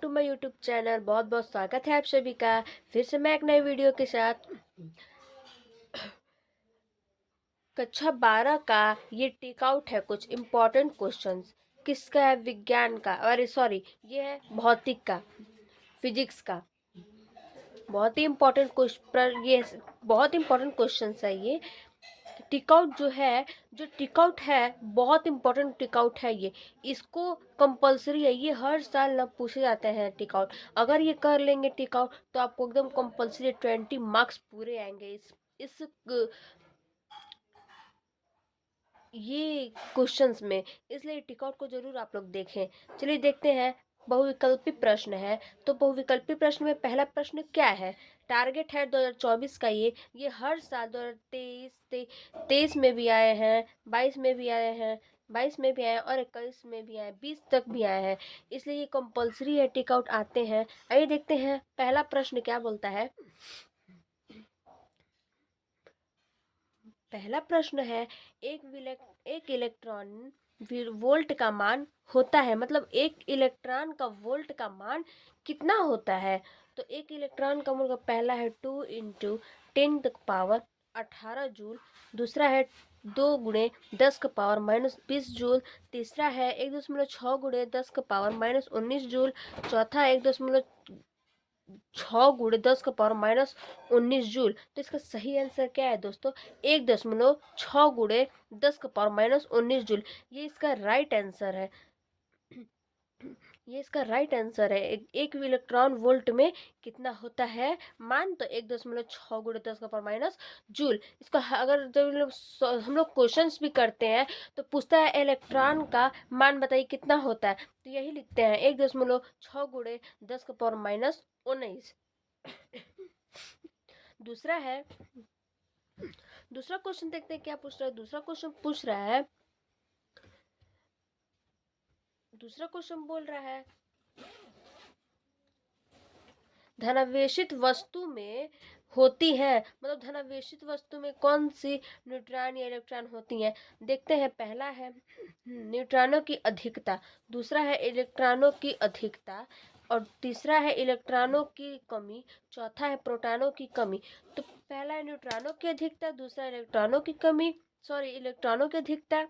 To my YouTube channel. बहुत बहुत स्वागत है आप सभी का फिर से मैं एक नई वीडियो के साथ। कक्षा 12 का ये टेक आउट है कुछ इम्पोर्टेंट क्वेश्चंस। किसका है? विज्ञान का, अरे सॉरी, ये है भौतिक का, फिजिक्स का। बहुत ही इम्पोर्टेंट क्वेश्चन, ये बहुत इम्पोर्टेंट क्वेश्चन है। ये टिकआउट जो टिकआउट है बहुत इंपॉर्टेंट टिकआउट है। ये इसको कंपलसरी है, ये हर साल ना पूछे जाते हैं टिकआउट। अगर ये कर लेंगे टिकआउट तो आपको एकदम कंपलसरी 20 मार्क्स पूरे आएंगे इस ये क्वेश्चंस में। इसलिए टिकआउट को जरूर आप लोग देखें। चलिए देखते हैं। बहुविकल्पी प्रश्न है, तो बहुविकल्पी प्रश्न में पहला प्रश्न क्या है? टारगेट है 2024 का। ये हर साल 2023 में भी आए हैं, 22 में भी आए हैं, 22 में भी आए और 21 में भी आए, 20 तक भी आए हैं। इसलिए ये कंपलसरी है, टिकआउट आते हैं। आइए देखते हैं पहला प्रश्न क्या बोलता है। पहला प्रश्न है, एक इलेक्ट्रॉन वोल्ट का मान होता है, मतलब एक इलेक्ट्रॉन का वोल्ट का मान कितना होता है? तो एक इलेक्ट्रॉन का मूल पहला है 2 × 10⁻18 जूल। दूसरा है 2 × 10⁻−20 जूल। तीसरा है 1.6 × 10⁻−19 जूल। चौथा है 1.6 × 10⁻−19 जूल। तो इसका सही आंसर क्या है दोस्तों? 1.6 × 10⁻−19 जूल। ये इसका राइट आंसर है। ये इसका राइट आंसर है। एक इलेक्ट्रॉन वोल्ट में कितना होता है मान? तो 1.6 × 10⁻⁻ जूल। इसको अगर जब हम लोग क्वेश्चंस भी करते हैं तो पूछता है इलेक्ट्रॉन का मान बताइए कितना होता है, तो यही लिखते हैं 1.6 × 10⁻⁻19। दूसरा है, दूसरा क्वेश्चन देखते हैं क्या पूछ रहा है। दूसरा क्वेश्चन पूछ रहा है, दूसरा क्वेश्चन बोल रहा है धनावेशित वस्तु में होती है, मतलब धनावेशित वस्तु में कौन सी न्यूट्रॉन या इलेक्ट्रॉन होती हैं? देखते हैं। पहला है न्यूट्रॉनों की अधिकता, दूसरा है इलेक्ट्रॉनों की अधिकता, और तीसरा है इलेक्ट्रॉनों की कमी, चौथा है प्रोटॉनों की कमी। तो पहला है न्यूट्रॉनों की अधिकता, दूसरा इलेक्ट्रॉनों की कमी, सॉरी इलेक्ट्रॉनों की अधिकता,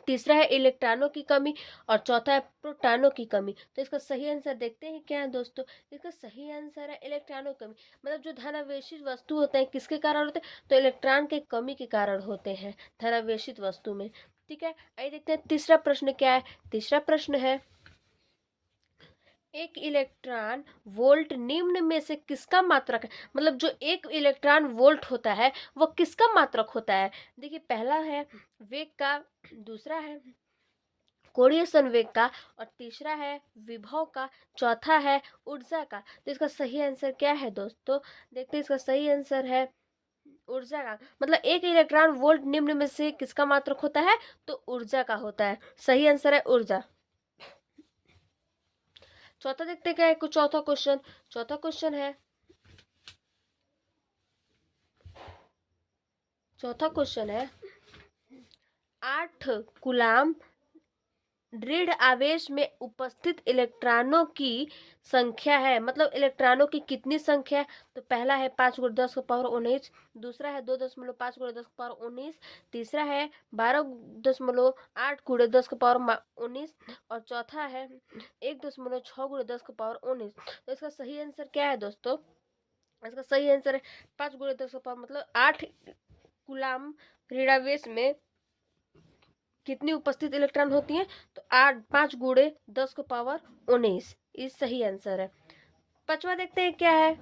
तीसरा है इलेक्ट्रॉनों की कमी और चौथा है प्रोटॉनों की कमी। तो इसका सही आंसर देखते हैं क्या है दोस्तों। इसका सही आंसर है इलेक्ट्रॉनों की कमी। मतलब जो धनावेशित वस्तु होते हैं किसके कारण होते हैं? तो इलेक्ट्रॉन के कमी के कारण होते हैं धनावेशित वस्तु में। ठीक है, आइए देखते हैं तीसरा प्रश्न क्या है। तीसरा प्रश्न है, एक इलेक्ट्रॉन वोल्ट निम्न में से किसका मात्रक है? मतलब जो एक इलेक्ट्रॉन वोल्ट होता है वो किसका मात्रक होता है? देखिए, पहला है वेग का, दूसरा है कोणीय संवेग का, और तीसरा है विभव का, चौथा है ऊर्जा का। तो इसका सही आंसर क्या है दोस्तों? देखते हैं। इसका सही आंसर है ऊर्जा का। मतलब एक इलेक्ट्रॉन वोल्ट निम्न में से किसका मात्रक होता है? तो ऊर्जा का होता है। सही आंसर है ऊर्जा। चौथा देखते क्या है कुछ। चौथा क्वेश्चन, चौथा क्वेश्चन है, चौथा क्वेश्चन है 8 कूलाम दृढ़ आवेश में उपस्थित इलेक्ट्रॉनों की संख्या है, मतलब इलेक्ट्रॉनों की कितनी संख्या है? तो पहला है 5 × 10⁻19, दूसरा है 2.5 × 10⁻19, तीसरा है 12.8 × 10⁻19 और चौथा है 1.6 × 10⁻19। तो इसका सही आंसर क्या है दोस्तों? इसका सही आंसर है 5 × 10⁻, मतलब 8 कूलाम ऋणावेश में कितनी उपस्थित इलेक्ट्रॉन होती हैं? तो 5 × 10⁻19। ये सही आंसर है। पांचवा देखते हैं क्या है।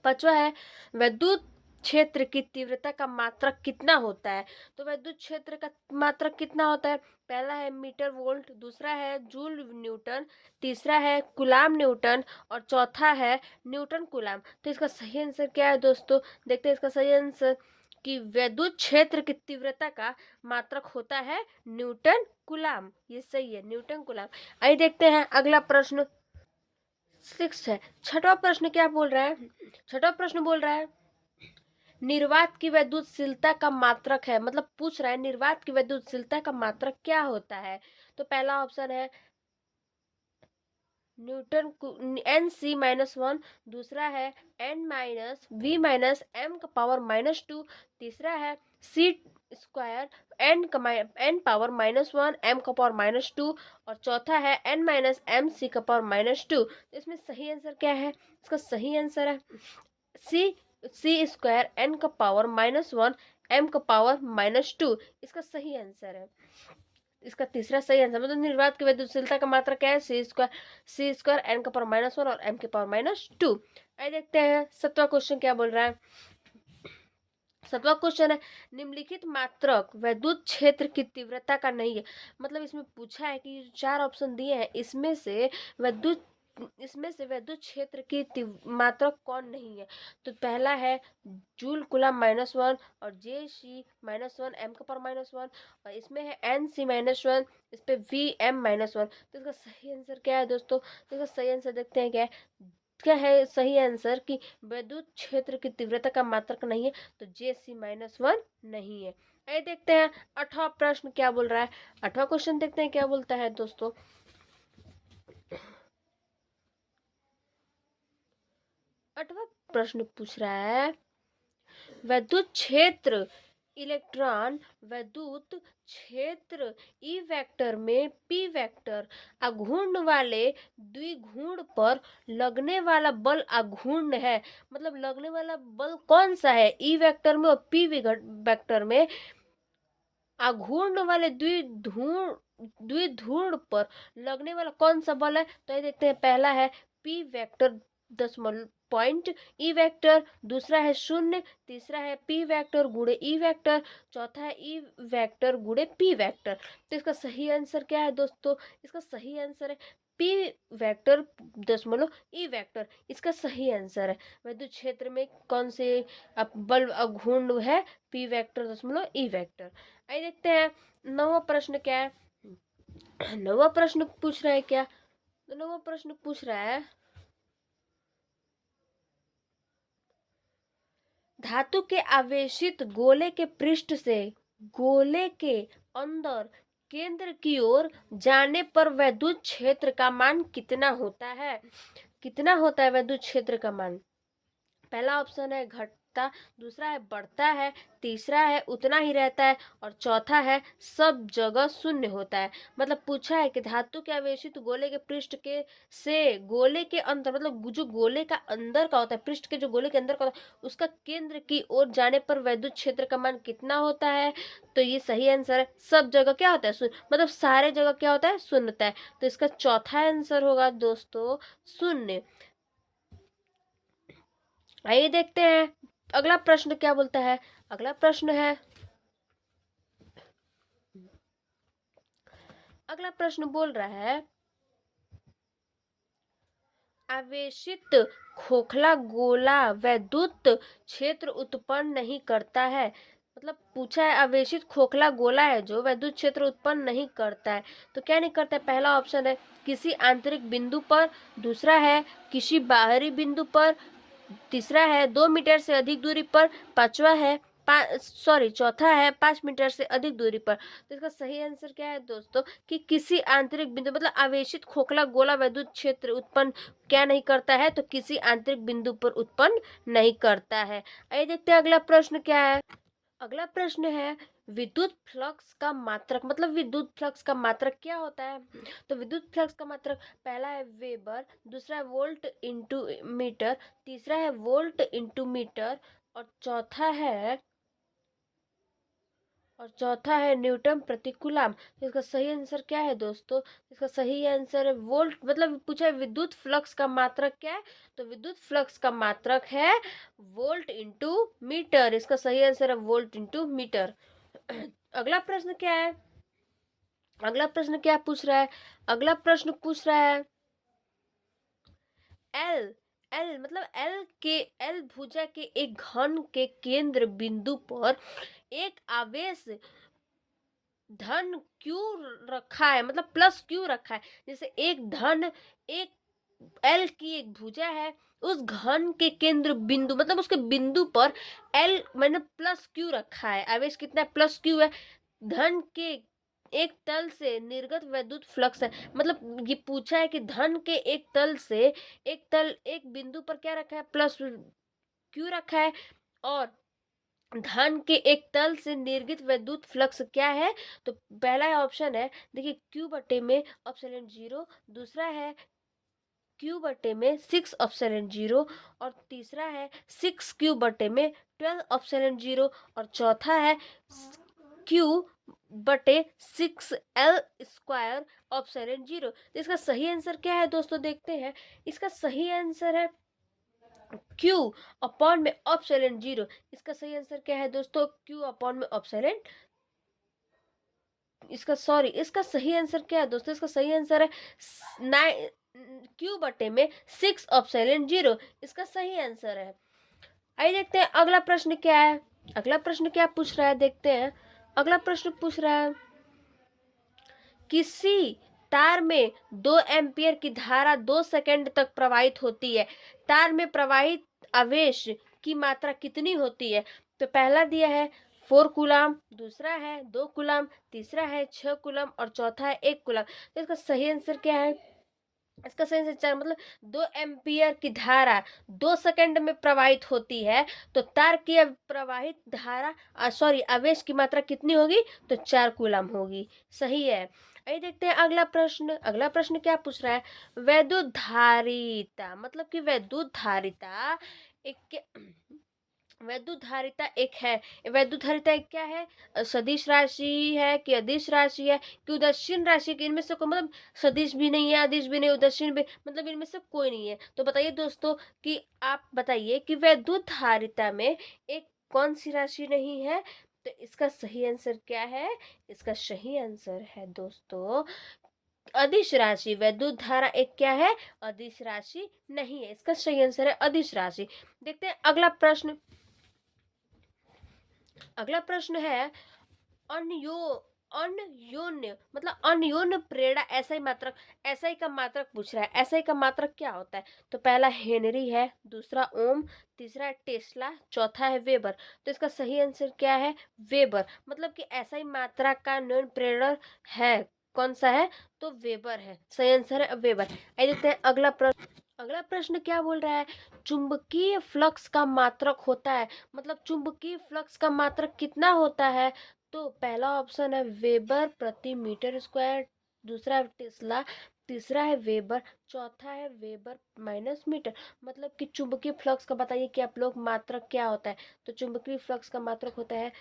पांचवा है विद्युत क्षेत्र की तीव्रता का मात्रक कितना होता है? तो विद्युत क्षेत्र का मात्रक कितना होता है? पहला है मीटर वोल्ट, दूसरा है जूल न्यूटन, तीसरा है कूलाम न्यूटन और चौथा है न्यूटन कूलाम। तो इसका सही आंसर क्या है दोस्तों? देखते हैं इसका सही आंसर कि विद्युत क्षेत्र की तीव्रता का मात्रक होता है न्यूटन कूलाम। ये सही है, न्यूटन कूलाम। आइए देखते हैं अगला प्रश्न। 6 है। छठवां प्रश्न क्या बोल रहा है? छठवां प्रश्न बोल रहा है निर्वात की वैद्युतशीलता का मात्रक है, मतलब पूछ रहा है निर्वात की वैद्युतशीलता का मात्रक क्या होता है। तो पहला ऑप्शन है newton N C minus one, दूसरा है N minus V minus M का पावर माइनस टू, तीसरा है C square N power minus one M का पावर माइनस टू, और चौथा है एन माइनस एम सी का पावर माइनस टू। तो इसमें सही आंसर क्या है? इसका सही आंसर है सी सी स्क्वायर एन का पावर माइनस वन एम का पावर माइनस टू, इसका सही आंसर है। इसका तीसरा सही आंसर, मतलब निर्वात की वैद्युतशीलता का मात्रा क्या है? सी स्क्वायर एन का पावर माइनस वन और एम के पावर माइनस टू। आइए देखते हैं सातवां क्वेश्चन क्या बोल रहा है। सातवां क्वेश्चन है निम्नलिखित मात्रक वैद्युत क्षेत्र की तीव्रता का नहीं है। मतलब इसमें पूछा है कि चार ऑप्शन दिए हैं, इसमें से वैद्युत क्षेत्र की मात्रक कौन नहीं है। तो पहला है जूल कूलम माइनस वन और जे सी माइनस वन एम का पावर माइनस वन, और इसमें है एन सी माइनस वन, इस पे वी एम माइनस वन। तो इसका सही आंसर क्या है दोस्तों? तो इसका सही आंसर देखते हैं क्या है सही आंसर कि विद्युत क्षेत्र की तीव्रता का मात्रक नहीं है, तो जे सी माइनस वन नहीं है। आइए देखते हैं आठवां प्रश्न क्या बोल रहा है। आठवां क्वेश्चन देखते हैं क्या बोलता है दोस्तों। आठवां प्रश्न पूछ रहा है विद्युत क्षेत्र इलेक्ट्रॉन विद्युत क्षेत्र ई वेक्टर में पी वेक्टर आघूर्ण वाले द्विघूर्ण पर लगने वाला बल आघूर्ण है। मतलब लगने वाला बल कौन सा है? ई वेक्टर में और पी वेक्टर में आघूर्ण वाले द्विध्रुव पर लगने वाला कौन सा बल है? तो ये देखते हैं पहला है पी वेक्टर दशमलव पॉइंट ई वेक्टर, दूसरा है शून्य, तीसरा है पी वेक्टर गुणे ई वेक्टर, चौथा है ई वेक्टर गुणे पी वेक्टर। तो इसका सही आंसर क्या है दोस्तों? इसका सही आंसर है पी वेक्टर दशमलव ई वेक्टर, इसका सही आंसर है। विद्युत क्षेत्र में कौन से बल आघूर्ण है? पी वेक्टर दशमलव ई वेक्टर। आइए देखते हैं नौवां प्रश्न क्या है। नौवां प्रश्न पूछ रहा है क्या? तो नौवां प्रश्न पूछ रहा है धातु के आवेशित गोले के पृष्ठ से गोले के अंदर केंद्र की ओर जाने पर वैद्युत क्षेत्र का मान कितना होता है? कितना होता है वैद्युत क्षेत्र का मान? पहला ऑप्शन है घटता, दूसरा है बढ़ता है, तीसरा है उतना ही रहता है, और चौथा है सब जगह शून्य होता है। मतलब पूछा है कि धातु के आवेशित गोले के पृष्ठ के से गोले के अंदर, मतलब जो गोले का अंदर का होता है, पृष्ठ के जो गोले के अंदर का होता है उसका केंद्र की ओर जाने पर वैद्युत क्षेत्र का मान कितना होता है। तो ये सही आंसर है सब जगह क्या होता है? शून्य, मतलब सारे जगह क्या होता है? शून्य होता है। तो इसका चौथा आंसर होगा दोस्तों शून्य। आइए देखते हैं अगला प्रश्न क्या बोलता है। अगला प्रश्न है अगला प्रश्न बोल रहा है आवेशित खोखला गोला वैद्युत क्षेत्र उत्पन्न नहीं करता है। मतलब पूछा है आवेशित खोखला गोला है जो वैद्युत क्षेत्र उत्पन्न नहीं करता है। तो क्या नहीं करता है? पहला ऑप्शन है किसी आंतरिक बिंदु पर, दूसरा है किसी बाहरी बिंदु पर, तीसरा है 2 मीटर से अधिक दूरी पर, पांचवा है चौथा है 5 मीटर से अधिक दूरी पर। तो इसका सही आंसर क्या है दोस्तों? कि किसी आंतरिक बिंदु, मतलब आवेशित खोखला गोला विद्युत क्षेत्र उत्पन्न क्या नहीं करता है? तो किसी आंतरिक बिंदु पर उत्पन्न नहीं करता है। आइए देखते हैं अगला प्रश्न क्या है। अगला प्रश्न है विद्युत फ्लक्स का मात्रक, मतलब विद्युत फ्लक्स का मात्रक क्या होता है? तो विद्युत फ्लक्स का मात्रक पहला है वेबर, दूसरा है वोल्ट इंटू मीटर, तीसरा है वोल्ट इंटू मीटर, और चौथा है न्यूटन प्रति कूलम। तो इसका सही आंसर क्या है दोस्तों? इसका सही आंसर है वोल्ट, मतलब पूछा है विद्युत फ्लक्स का मात्रक क्या है? तो विद्युत फ्लक्स का मात्रक है वोल्ट इंटू मीटर, इसका सही आंसर है वोल्ट इंटू मीटर। अगला प्रश्न क्या है? अगला प्रश्न क्या पूछ रहा है? अगला प्रश्न पूछ रहा है एल एल मतलब एल भुजा के एक घन के केंद्र बिंदु पर एक आवेश धन क्यू रखा है, मतलब प्लस क्यू रखा है। जैसे एक एल की एक भुजा है, उस घन के केंद्र बिंदु मतलब उसके बिंदु पर एल मैंने प्लस क्यू रखा है, आवेश कितना है प्लस क्यू है, धन के एक तल से निर्गत वैद्युत फ्लक्स है, मतलब ये पूछा है कि धन के एक तल से एक बिंदु पर क्या रखा है प्लस क्यू रखा है, और धन के एक तल से निर्गित वैद्युत फ्लक्स क्या है, तो पहला ऑप्शन है देखिए क्यू बटे में अपसैलेंट 0, दूसरा है क्यू बटे में 6 अपसैलेंट 0, और तीसरा है 6 क्यू बटे में 12 अपसैलेंट 0, और चौथा है क्यू बटे 6 L स्क्वायर अपसैलेंट 0। तो इसका सही आंसर क्या है दोस्तों, देखते हैं। इसका सही आंसर है क्यू अपॉन में अपसैलेंट 0। इसका सही आंसर क्या है दोस्तों, क्यू अपॉन में अपसैलेंट, इसका सही आंसर क्या है दोस्तों, इसका सही आंसर है क्यू बटे में 6 अपसैलेंट 0, इसका सही आंसर है। आइए देखते हैं अगला प्रश्न क्या है। अगला प्रश्न क्या पूछ रहा है, देखते हैं। अगला प्रश्न पूछ रहा है, किसी तार में 2 एम्पियर की धारा 2 सेकंड तक प्रवाहित होती है, तार में प्रवाहित आवेश की मात्रा कितनी होती है। तो पहला दिया है 4 कूलम, दूसरा है 2 कूलम, तीसरा है 6 कूलम, और चौथा है 1 कूलम। तो इसका सही आंसर क्या है, इसका सही आंसर 4, मतलब 2 एम्पियर की धारा 2 सेकंड में प्रवाहित होती है, तो तार की प्रवाहित धारा सॉरी आवेश की मात्रा कितनी होगी, तो 4 कूलम होगी। सही है। आइए देखते हैं अगला प्रश्न। अगला प्रश्न क्या पूछ रहा है, वैद्युत धारिता, मतलब कि वैद्युत धारिता एक वैद्युत धारिता एक है, वैद्युत धारिता एक क्या है, सदिश राशि है कि अदिश राशि है कि उदासीन राशि की, इनमें से कोई, मतलब सदिश भी नहीं है, अदिश भी नहीं, उदासीन भी, मतलब इनमें से कोई नहीं है। तो बताइए दोस्तों कि आप बताइए कि वैद्युत धारिता में एक कौन सी राशि नहीं है। तो इसका सही आंसर क्या है, इसका सही आंसर है दोस्तों अदिश राशि। वैद्युत धारा एक क्या है, अदिश राशि नहीं है, इसका सही आंसर है अदिश राशि। देखते हैं अगला प्रश्न। अगला प्रश्न है, अन्यो अन्योन्य मतलब अन्योन्य प्रेरणा ऐसा ही मात्रक, ऐसा ही का मात्रक पूछ रहा है। ऐसा ही का मात्रक क्या होता है, तो पहला हेनरी है, दूसरा ओम, तीसरा है टेस्ला, चौथा है वेबर। तो इसका सही आंसर क्या है, वेबर, मतलब कि ऐसा ही मात्रा का न्यून प्रेरणा है, कौन सा है, तो वेबर है, सही आंसर है वेबर। आइए देखते हैं अगला प्रश्न। अगला प्रश्न क्या बोल रहा है, चुंबकीय फ्लक्स का मात्रक होता है, मतलब चुंबकीय फ्लक्स का मात्रक कितना होता है। तो पहला ऑप्शन है वेबर प्रति मीटर स्क्वायर, दूसरा है टेस्ला, तीसरा है वेबर, चौथा है वेबर माइनस मीटर। मतलब कि चुंबकीय फ्लक्स का बताइए कि आप लोग मात्रक क्या होता है। तो चुंबकीय फ्लक्स का मात्रक होता है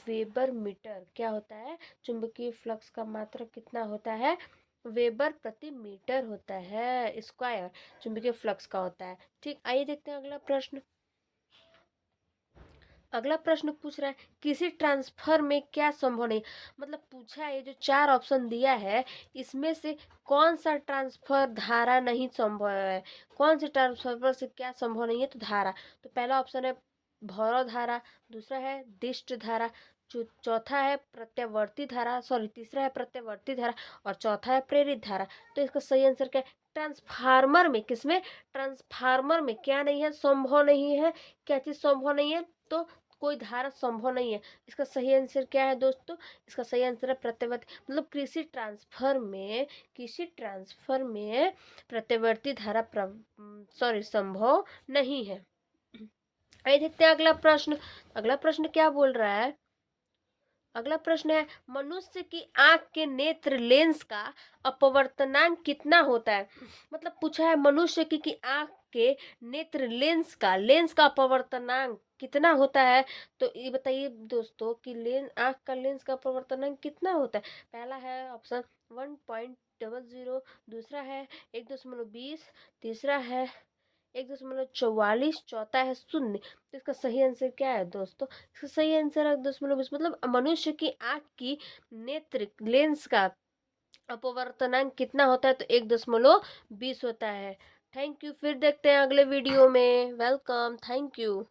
वेबर मीटर, क्या होता है, चुंबकीय फ्लक्स का मात्रक कितना होता है, वेबर प्रति मीटर होता है स्क्वायर, चुंबकीय फ्लक्स का होता है। ठीक, आइए देखते हैं अगला प्रश्न। अगला प्रश्न पूछ रहा है, किसी ट्रांसफर में क्या संभव नहीं, मतलब पूछा है ये जो 4 ऑप्शन दिया है इसमें से कौन सा ट्रांसफर धारा नहीं संभव है, कौन से ट्रांसफार्मर से क्या संभव नहीं है, तो धारा। तो पहला ऑप्शन है भौरव धारा, दूसरा है दिष्ट धारा, चौथा है प्रत्यावर्ती धारा, सॉरी तीसरा है प्रत्यावर्ती धारा, और चौथा है प्रेरित धारा। तो इसका सही आंसर क्या है, ट्रांसफार्मर में, किसमें, ट्रांसफार्मर में क्या नहीं है, संभव नहीं है, क्या चीज संभव नहीं है, तो कोई धारा संभव नहीं है। इसका सही आंसर क्या है दोस्तों, इसका सही आंसर है प्रत्यावर्ती, मतलब कृषि ट्रांसफर में प्रत्यावर्ती धारा सॉरी संभव नहीं है। आइए देखते हैं अगला प्रश्न। अगला प्रश्न क्या बोल रहा है, अगला प्रश्न है, मनुष्य की आंख के नेत्र लेंस का अपवर्तनांक कितना होता है, मतलब पूछा है मनुष्य की आंख के नेत्र लेंस का अपवर्तनांक कितना होता है। तो ये बताइए दोस्तों कि आंख का लेंस का अपवर्तनांक कितना होता है। पहला है ऑप्शन 1.00, दूसरा है 1.20, तीसरा है 1.44, चौथा है 0। तो इसका सही आंसर क्या है दोस्तों, इसका सही आंसर है 1.20, मतलब मनुष्य की आंख की नेत्र लेंस का अपवर्तनांक कितना होता है, तो 1.20 होता है। थैंक यू, फिर देखते हैं अगले वीडियो में। Welcome, thank you.